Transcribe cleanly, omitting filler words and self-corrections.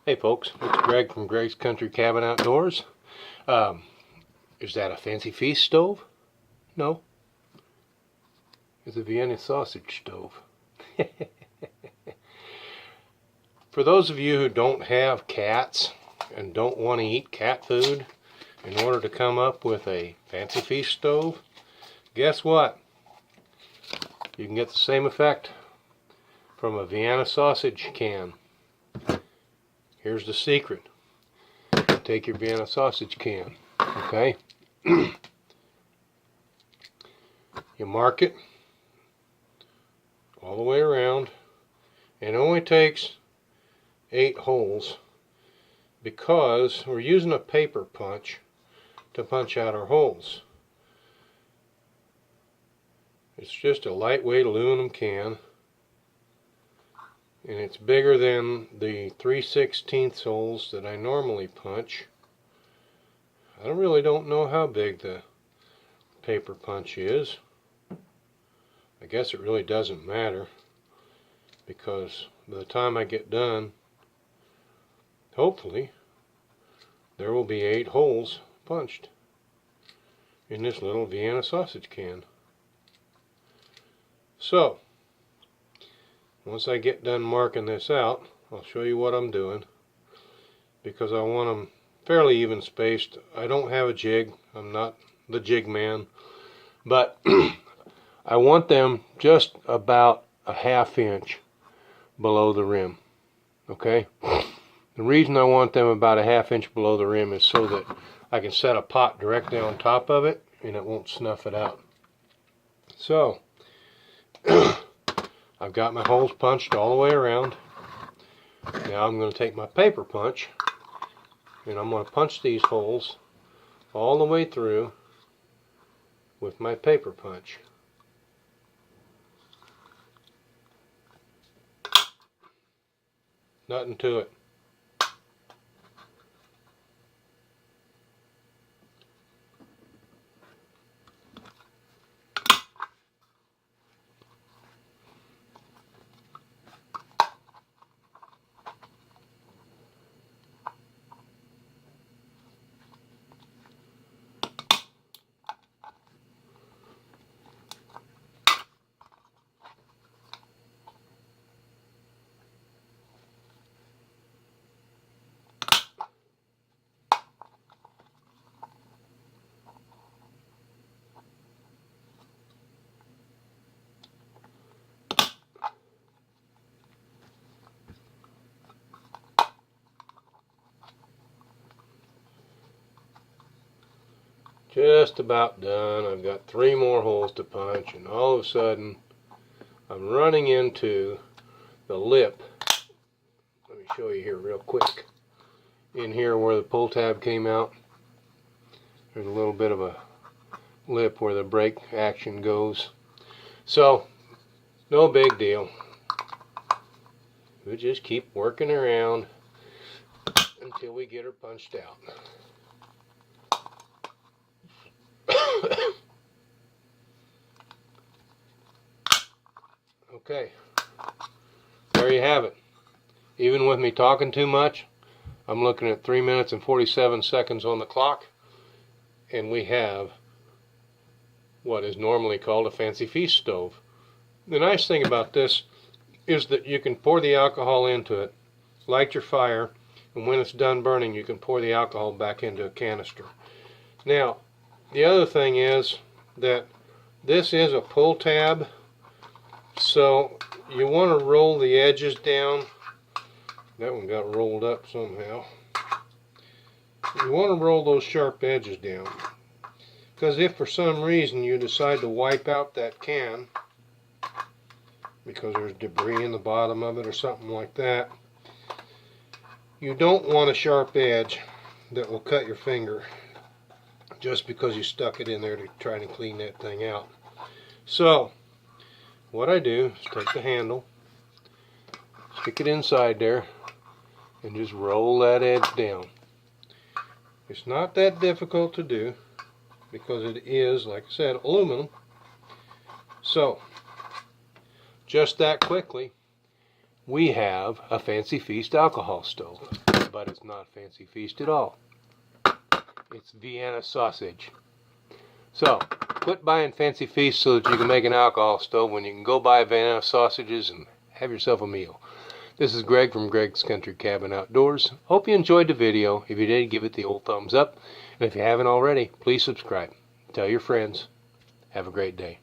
Hey folks, it's Greg from Greg's Country Cabin Outdoors. Is that a Fancy Feast stove? No. It's a Vienna sausage stove. For those of you who don't have cats and don't want to eat cat food in order to come up with a Fancy Feast stove, guess what? You can get the same effect from a Vienna sausage can. Here's the secret. Take your Vienna sausage can, okay? You mark it all the way around, and it only takes 8 holes because we're using a paper punch to punch out our holes. It's just a lightweight aluminum can, and it's bigger than the 3/16 holes that I normally punch. I really don't know how big the paper punch is. I guess it really doesn't matter, because by the time I get done, hopefully there will be 8 holes punched in this little Vienna sausage can. So once I get done marking this out, I'll show you what I'm doing, because I want them fairly even spaced. I don't have a jig. I'm not the jig man, but I want them just about a ½ inch below the rim. Okay? The reason I want them about a ½ inch below the rim is so that I can set a pot directly on top of it and it won't snuff it out. So I've got my holes punched all the way around. Now I'm going to take my paper punch and I'm going to punch these holes all the way through with my paper punch. Nothing to it. Just about done. I've got 3 more holes to punch, and all of a sudden I'm running into the lip. Let me show you here real quick. In here where the pull tab came out, there's a little bit of a lip where the brake action goes. So no big deal. We'll just keep working around until we get her punched out. Okay, there you have it. Even with me talking too much, I'm looking at 3 minutes and 47 seconds on the clock, and we have what is normally called a Fancy Feast stove. The nice thing about this is that you can pour the alcohol into it, light your fire, and when it's done burning you can pour the alcohol back into a canister. Now, the other thing is that this is a pull tab, so you want to roll the edges down. That one got rolled up somehow. You want to roll those sharp edges down, because if for some reason you decide to wipe out that can because there's debris in the bottom of it or something like that, you don't want a sharp edge that will cut your finger just because you stuck it in there to try to clean that thing out. So what I do is take the handle, stick it inside there, and just roll that edge down. It's not that difficult to do because it is, like I said, aluminum. So just that quickly, we have a Fancy Feast alcohol stove. but it's not Fancy Feast at all. It's Vienna sausage. So, quit buying Fancy Feast so that you can make an alcohol stove when you can go buy Vienna sausages and have yourself a meal. This is Greg from Greg's Country Cabin Outdoors. Hope you enjoyed the video. If you did, give it the old thumbs up. And if you haven't already, please subscribe. Tell your friends. Have a great day.